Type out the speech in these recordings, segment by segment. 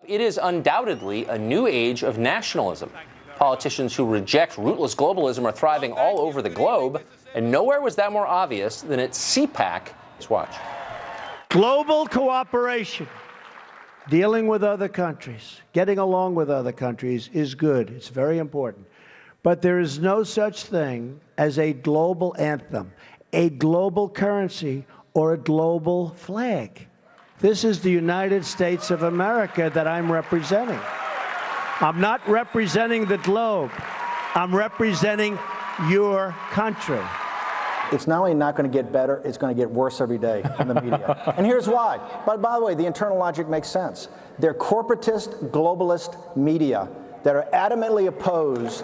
it is undoubtedly a new age of nationalism. Politicians who reject rootless globalism are thriving all over the globe, and nowhere was that more obvious than at CPAC. Let's watch. Global cooperation, dealing with other countries, getting along with other countries is good. It's very important. But there is no such thing as a global anthem, a global currency, or a global flag. This is the United States of America that I'm representing. I'm not representing the globe. I'm representing your country. It's not only not going to get better, it's going to get worse every day in the media. And here's why. But by the way, the internal logic makes sense. They're corporatist, globalist media that are adamantly opposed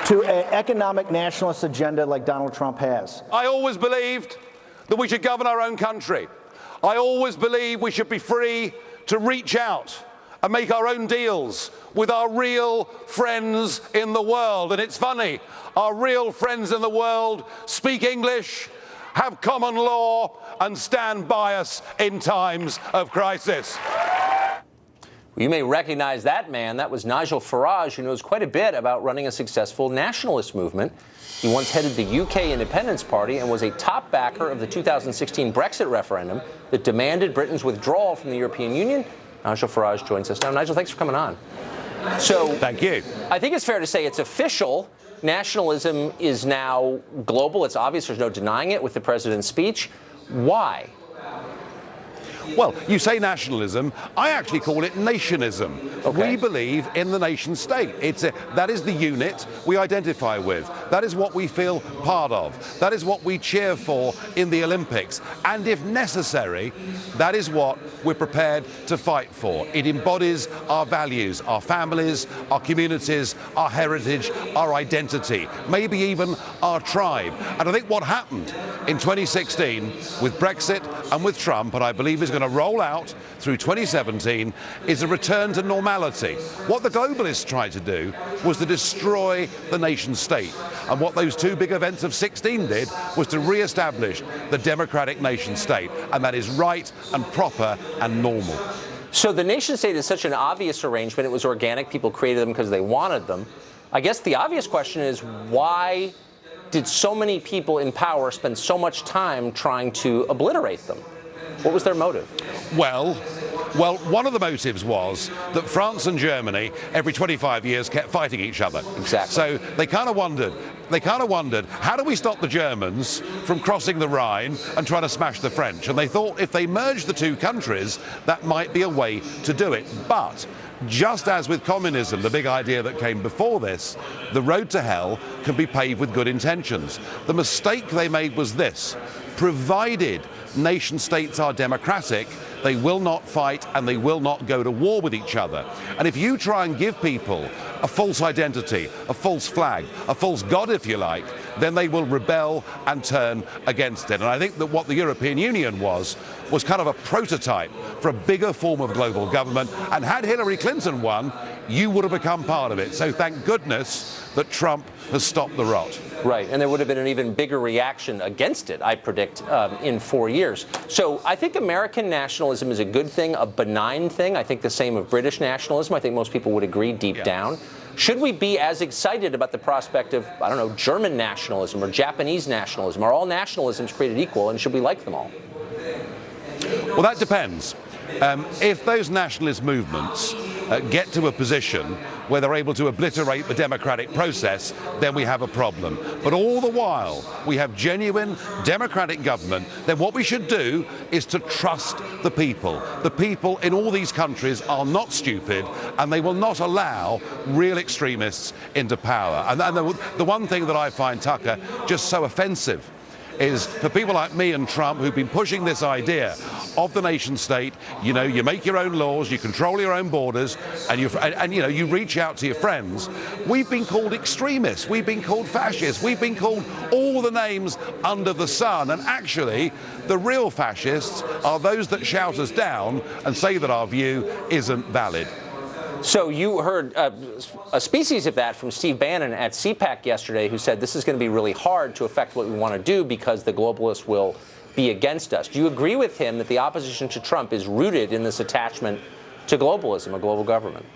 to an economic nationalist agenda like Donald Trump has. I always believed that we should govern our own country. I always believed we should be free to reach out and make our own deals with our real friends in the world. And it's funny, our real friends in the world speak English, have common law, and stand by us in times of crisis. You may recognize that man. That was Nigel Farage, who knows quite a bit about running a successful nationalist movement. He once headed the UK Independence Party and was a top backer of the 2016 Brexit referendum that demanded Britain's withdrawal from the European Union. Nigel Farage joins us now. Nigel, thanks for coming on. So, thank you. I think it's fair to say it's official. Nationalism is now global. It's obvious. There's no denying it with the president's speech. Why? Well, you say nationalism. I actually call it nationism. Okay. We believe in the nation state. That is the unit we identify with. That is what we feel part of. That is what we cheer for in the Olympics. And if necessary, that is what we're prepared to fight for. It embodies our values, our families, our communities, our heritage, our identity, maybe even our tribe. And I think what happened in 2016 with Brexit and with Trump, and I believe is going to roll out through 2017, is a return to normality. What the globalists tried to do was to destroy the nation state. And what those two big events of 16 did was to re-establish the democratic nation state. And that is right and proper and normal. So the nation state is such an obvious arrangement. It was organic. People created them because they wanted them. I guess the obvious question is, why did so many people in power spend so much time trying to obliterate them? What was their motive? Well, one of the motives was that France and Germany, every 25 years, kept fighting each other. Exactly. So they kind of wondered, how do we stop the Germans from crossing the Rhine and trying to smash the French? And they thought if they merged the two countries, that might be a way to do it. But just as with communism, the big idea that came before this, the road to hell can be paved with good intentions. The mistake they made was this: provided nation states are democratic, they will not fight and they will not go to war with each other. And if you try and give people a false identity, a false flag, a false god, if you like, then they will rebel and turn against it. And I think that what the European Union was kind of a prototype for a bigger form of global government. And had Hillary Clinton won, you would have become part of it. So thank goodness that Trump has stopped the rot. Right, and there would have been an even bigger reaction against it, I predict, in 4 years. So I think American nationalism is a good thing, a benign thing. I think the same of British nationalism. I think most people would agree deep down. Should we be as excited about the prospect of, I don't know, German nationalism or Japanese nationalism? Are all nationalisms created equal, and should we like them all? Well, that depends. If those nationalist movements get to a position where they're able to obliterate the democratic process, then we have a problem. But all the while we have genuine democratic government, then what we should do is to trust the people. The people in all these countries are not stupid, and they will not allow real extremists into power. And the one thing that I find, Tucker, just so offensive is for people like me and Trump, who've been pushing this idea of the nation state. You know, you make your own laws, you control your own borders, and you reach out to your friends. We've been called extremists, we've been called fascists, we've been called all the names under the sun. And actually, the real fascists are those that shout us down and say that our view isn't valid. So you heard a species of that from Steve Bannon at CPAC yesterday, who said this is going to be really hard to affect what we want to do because the globalists will be against us. Do you agree with him that the opposition to Trump is rooted in this attachment to globalism, a global government?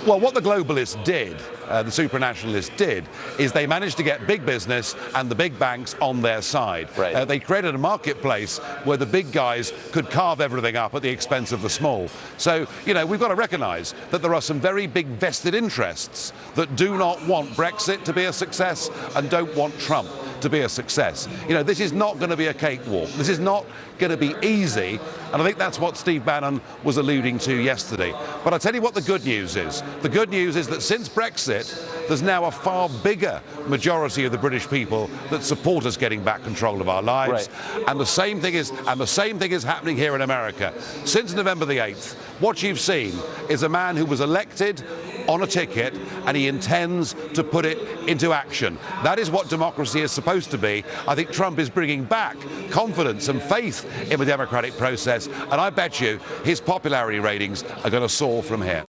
Well, what the globalists did, the supranationalists did, is they managed to get big business and the big banks on their side. Right. They created a marketplace where the big guys could carve everything up at the expense of the small. So, you know, we've got to recognise that there are some very big vested interests that do not want Brexit to be a success and don't want Trump to be a success. You know, this is not going to be a cakewalk. This is not going to be easy, and I think that's what Steve Bannon was alluding to yesterday. But I tell you what the good news is. The good news is that since Brexit, there's now a far bigger majority of the British people that support us getting back control of our lives. Right. And the same thing is happening here in America. Since November the 8th, what you've seen is a man who was elected on a ticket, and he intends to put it into action. That is what democracy is supposed to be. I think Trump is bringing back confidence and faith in the democratic process, and I bet you his popularity ratings are going to soar from here.